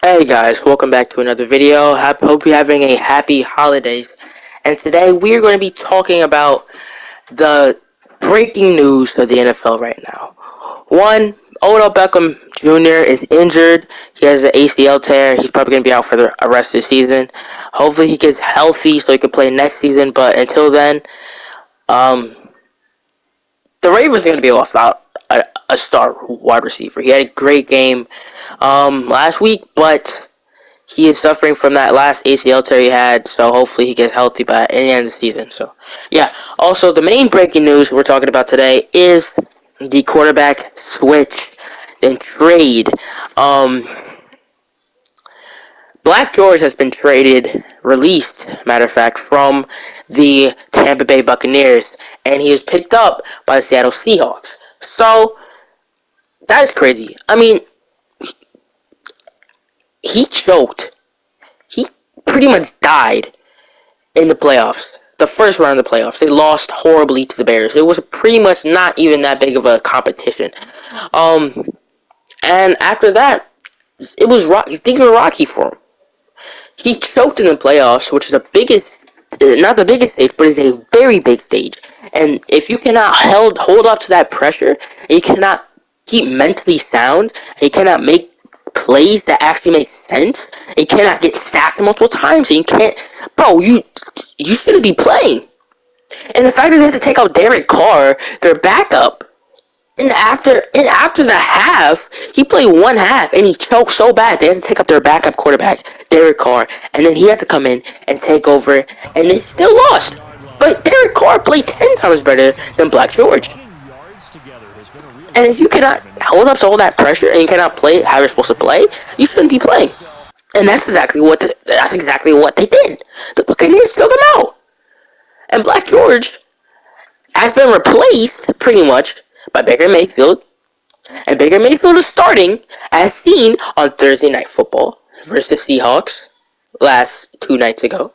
Hey guys, welcome back to another video. Hope you're having a happy holidays. And today we're going to be talking about the breaking news of the NFL right now. One, Odell Beckham Jr. is injured. He has an ACL tear. He's probably going to be out for the rest of the season. Hopefully he gets healthy so he can play next season. But until then, um, the Ravens are going to be without a star wide receiver. He had a great game last week, but he is suffering from that last ACL tear he had, so hopefully he gets healthy by the end of the season. So, yeah. Also, the main breaking news we're talking about today is the quarterback switch and trade. Um, Black George has been released, matter of fact, from the Tampa Bay Buccaneers, and he was picked up by the Seattle Seahawks. So, that is crazy. I mean, he choked. He pretty much died in the playoffs. The first round of the playoffs. They lost horribly to the Bears. It was pretty much not even that big of a competition. Um, and after that, things were rocky for him. He choked in the playoffs, which is the biggest, not the biggest stage, but is a very big stage. And if you cannot hold up to that pressure, and you cannot keep mentally sound, and you cannot make plays that actually make sense, and you cannot get sacked multiple times, and you can't, bro, you shouldn't be playing. And the fact that they had to take out Derek Carr, their backup, and after the half, he played one half and he choked so bad they had to take up their backup quarterback, Derek Carr, and then he had to come in and take over, and they still lost. But Derek Carr played 10 times better than Black George. And if you cannot hold up to all that pressure and you cannot play how you're supposed to play, you shouldn't be playing. And that's exactly what they did. The Buccaneers killed him out. And Black George has been replaced pretty much by Baker Mayfield. And Baker Mayfield is starting as seen on Thursday Night Football versus Seahawks last 2 nights ago.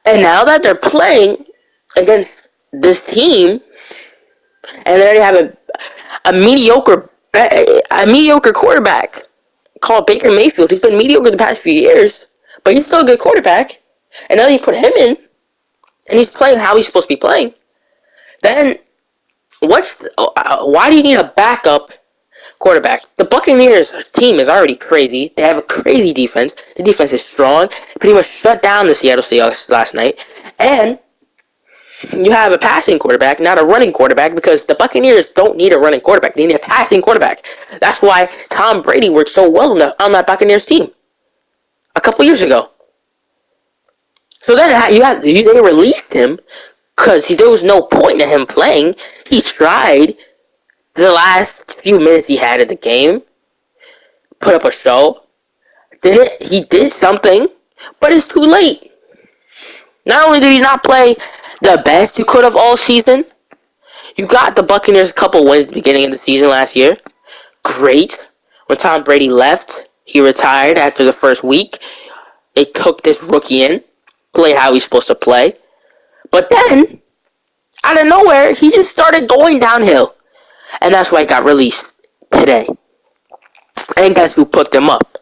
And now that they're playing against this team, and they already have a mediocre quarterback called Baker Mayfield. He's been mediocre the past few years, but he's still a good quarterback. And now you put him in, and he's playing how he's supposed to be playing. Then why do you need a backup quarterback? The Buccaneers team is already crazy. They have a crazy defense. The defense is strong. Pretty much shut down the Seattle Seahawks last night. And you have a passing quarterback, not a running quarterback, because the Buccaneers don't need a running quarterback. They need a passing quarterback. That's why Tom Brady worked so well on that Buccaneers team a couple years ago. So then they released him because there was no point in him playing. He tried the last few minutes he had in the game, put up a show. He did something, but it's too late. Not only did he not play the best you could have all season, you got the Buccaneers a couple wins at the beginning of the season last year. Great. When Tom Brady left, he retired after the first week. They took this rookie in, played how he's supposed to play. But then, out of nowhere, he just started going downhill. And that's why he got released today. And guess who picked him up?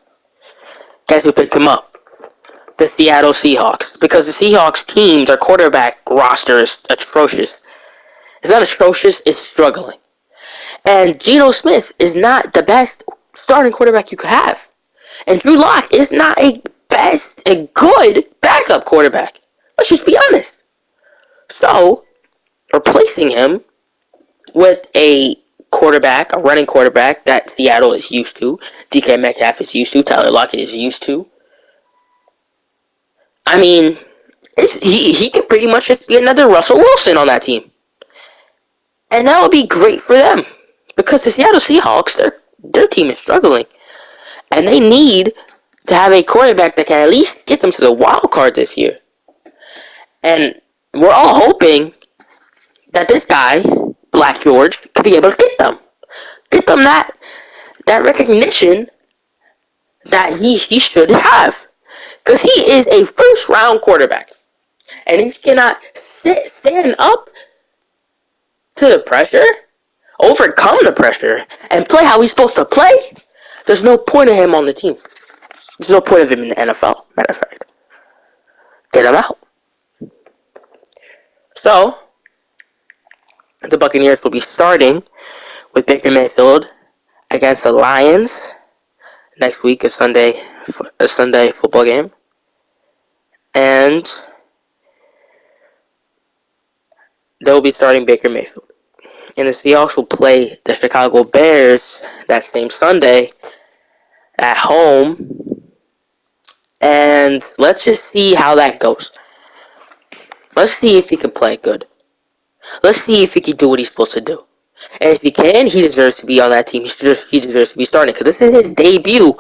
Guess who picked him up? The Seattle Seahawks. Because the Seahawks team, their quarterback roster is atrocious. It's not atrocious, it's struggling. And Geno Smith is not the best starting quarterback you could have. And Drew Lock is not a good backup quarterback. Let's just be honest. So, replacing him with a running quarterback that Seattle is used to, DK Metcalf is used to, Tyler Lockett is used to. I mean, he could pretty much just be another Russell Wilson on that team. And that would be great for them. Because the Seattle Seahawks, their team is struggling. And they need to have a quarterback that can at least get them to the wild card this year. And we're all hoping that this guy, Black George, could be able to get them. Get them that recognition that he should have. Because he is a first round quarterback. And if he cannot stand up to the pressure, overcome the pressure, and play how he's supposed to play, There's no point of him on the team. There's no point of him in the NFL, matter of fact. Get him out. So, the Buccaneers will be starting with Baker Mayfield against the Lions next week, a Sunday football game. And they'll be starting Baker Mayfield. And the Seahawks will play the Chicago Bears that same Sunday at home. And let's just see how that goes. Let's see if he can play good. Let's see if he can do what he's supposed to do. And if he can, he deserves to be on that team. He deserves to be starting because this is his debut.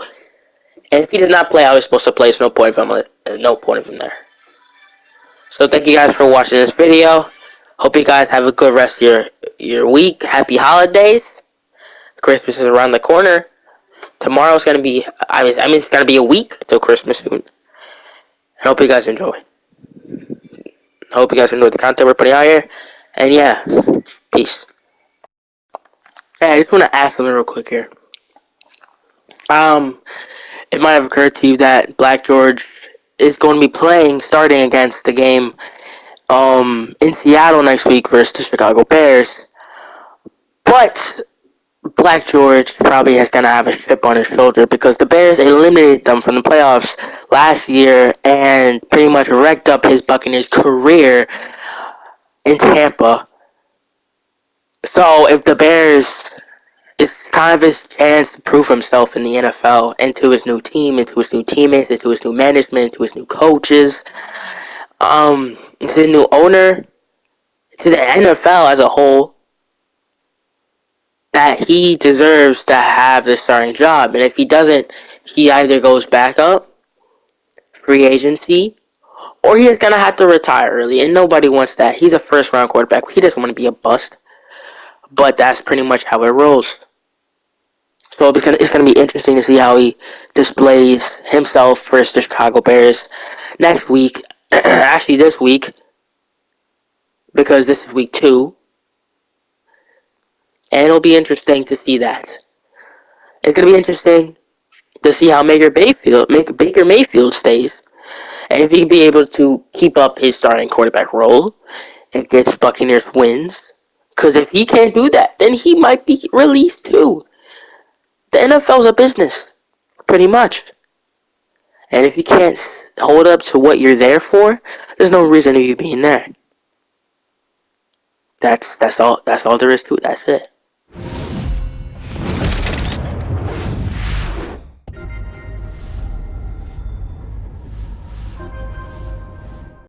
And if he does not play how he's supposed to play, there's no point of him there. So thank you guys for watching this video. Hope you guys have a good rest of your week. Happy holidays. Christmas is around the corner. Tomorrow's gonna be, it's gonna be a week till Christmas soon. I hope you guys enjoy. I hope you guys enjoy the content we're putting out here. And yeah, peace. Hey, I just want to ask something real quick here. It might have occurred to you that Black George is going to be starting against the game, in Seattle next week versus the Chicago Bears. But Black George probably is going to have a chip on his shoulder because the Bears eliminated them from the playoffs last year and pretty much wrecked up his Buccaneers career in Tampa. So if the Bears, it's kind of his chance to prove himself in the NFL and to his new team, and to his new teammates, and to his new management, to his new coaches, to the new owner, to the NFL as a whole, that he deserves to have the starting job. And if he doesn't, he either goes back up, free agency, or he is going to have to retire early. And nobody wants that. He's a first-round quarterback. He doesn't want to be a bust. But that's pretty much how it rolls. So it's going to be interesting to see how he displays himself versus the Chicago Bears next week. Actually, this week. Because this is week 2. And it'll be interesting to see that. It's going to be interesting to see how Baker Mayfield stays. And if he can be able to keep up his starting quarterback role and gets Buccaneers wins. Because if he can't do that, then he might be released too. The NFL's a business, pretty much. And if you can't hold up to what you're there for, there's no reason of you being there. That's all there is to it. That's it.